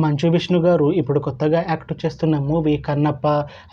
మంచు విష్ణు గారు ఇప్పుడు కొత్తగా యాక్ట్ చేస్తున్న మూవీ కన్నప్ప.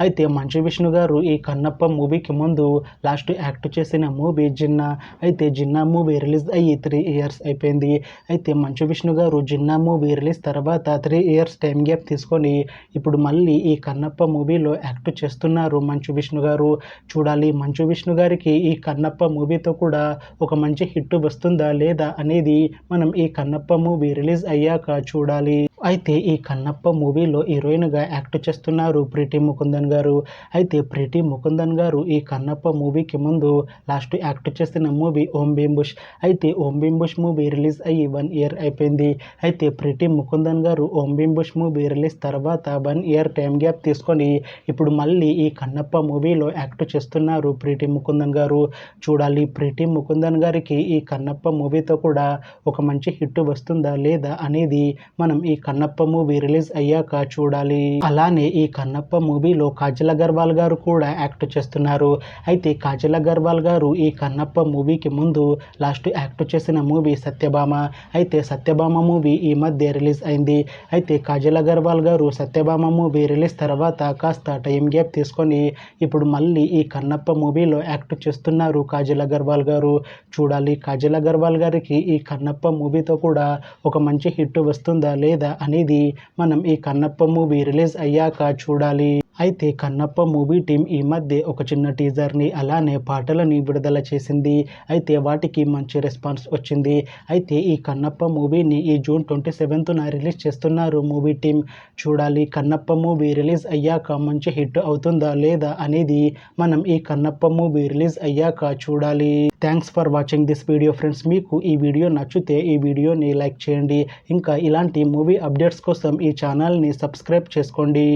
అయితే మంచు విష్ణు గారు ఈ కన్నప్ప మూవీకి ముందు లాస్ట్ యాక్ట్ చేసిన మూవీ జిన్నా. అయితే జిన్నా మూవీ రిలీజ్ అయ్యి 3 ఇయర్స్ అయిపోయింది. అయితే మంచు విష్ణు గారు జిన్నా మూవీ రిలీజ్ తర్వాత 3 ఇయర్స్ టైం గ్యాప్ తీసుకొని ఇప్పుడు మళ్ళీ ఈ కన్నప్ప మూవీలో యాక్ట్ చేస్తున్నారు మంచు విష్ణు గారు. చూడాలి మంచు విష్ణు గారికి ఈ కన్నప్ప మూవీతో కూడా ఒక మంచి హిట్ వస్తుందా లేదా అనేది మనం ఈ కన్నప్ప మూవీ రిలీజ్ అయ్యాక చూడాలి. అయితే ఈ కన్నప్ప మూవీలో హీరోయిన్గా యాక్ట్ చేస్తున్నారు ప్రీతి ముకుందన్ గారు. అయితే ప్రీతి ముకుందన్ గారు ఈ కన్నప్ప మూవీకి ముందు లాస్ట్ యాక్ట్ చేసిన మూవీ ఓం భీమ్ బుష్. అయితే ఓం భీమ్ బుష్ మూవీ రిలీజ్ అయ్యి 1 ఇయర్ అయిపోయింది. అయితే ప్రీతి ముకుందన్ గారు ఓం భీమ్ బుష్ మూవీ రిలీజ్ తర్వాత 1 ఇయర్ టైం గ్యాప్ తీసుకొని ఇప్పుడు మళ్ళీ ఈ కన్నప్ప మూవీలో యాక్ట్ చేస్తున్నారు ప్రీతి ముకుందన్ గారు. చూడాలి ప్రీతి ముకుందన్ గారికి ఈ కన్నప్ప మూవీతో కూడా ఒక మంచి హిట్ వస్తుందా లేదా అనేది మనం ఈ కన్నప్ప మూవీ రిలీజ్ అయ్యాక చూడాలి. అలానే ఈ కన్నప్ప మూవీలో కాజల్ అగర్వాల్ గారు కూడా యాక్ట్ చేస్తున్నారు. అయితే కాజల్ అగర్వాల్ గారు ఈ కన్నప్ప మూవీకి ముందు లాస్ట్ యాక్ట్ చేసిన మూవీ సత్యభామ. అయితే సత్యభామ మూవీ ఈ మధ్య రిలీజ్ అయింది. అయితే కాజల్ అగర్వాల్ గారు సత్యభామ మూవీ రిలీజ్ తర్వాత కాస్త టైం గ్యాప్ తీసుకొని ఇప్పుడు మళ్ళీ ఈ కన్నప్ప మూవీలో యాక్ట్ చేస్తున్నారు కాజల్ అగర్వాల్ గారు. చూడాలి కాజల్ అగర్వాల్ గారికి ఈ కన్నప్ప మూవీతో కూడా ఒక మంచి హిట్ వస్తుందా లేదా అనేది మనం ఈ కన్నప్ప మూవీ రిలీజ్ అయ్యాక చూడాలి. అయితే కన్నప్ప మూవీ టీం ఈ మధ్య ఒక చిన్న టీజర్ని అలానే పాటలని విడుదల చేసింది. అయితే వాటికి మంచి రెస్పాన్స్ వచ్చింది. అయితే ఈ కన్నప్ప మూవీని ఈ జూన్ 27న రిలీజ్ చేస్తున్నారు మూవీ టీం. చూడాలి కన్నప్ప మూవీ రిలీజ్ అయ్యాక మంచి హిట్ అవుతుందా లేదా అనేది మనం ఈ కన్నప్ప మూవీ రిలీజ్ అయ్యాక చూడాలి. Thanks for watching this video friends. మీకు ఈ వీడియో నచ్చితే ఈ వీడియోని లైక్ చేయండి. ఇంకా ఇలాంటి మూవీ అప్డేట్స్ కోసం ఈ ఛానల్ని సబ్స్క్రైబ్ చేసుకోండి.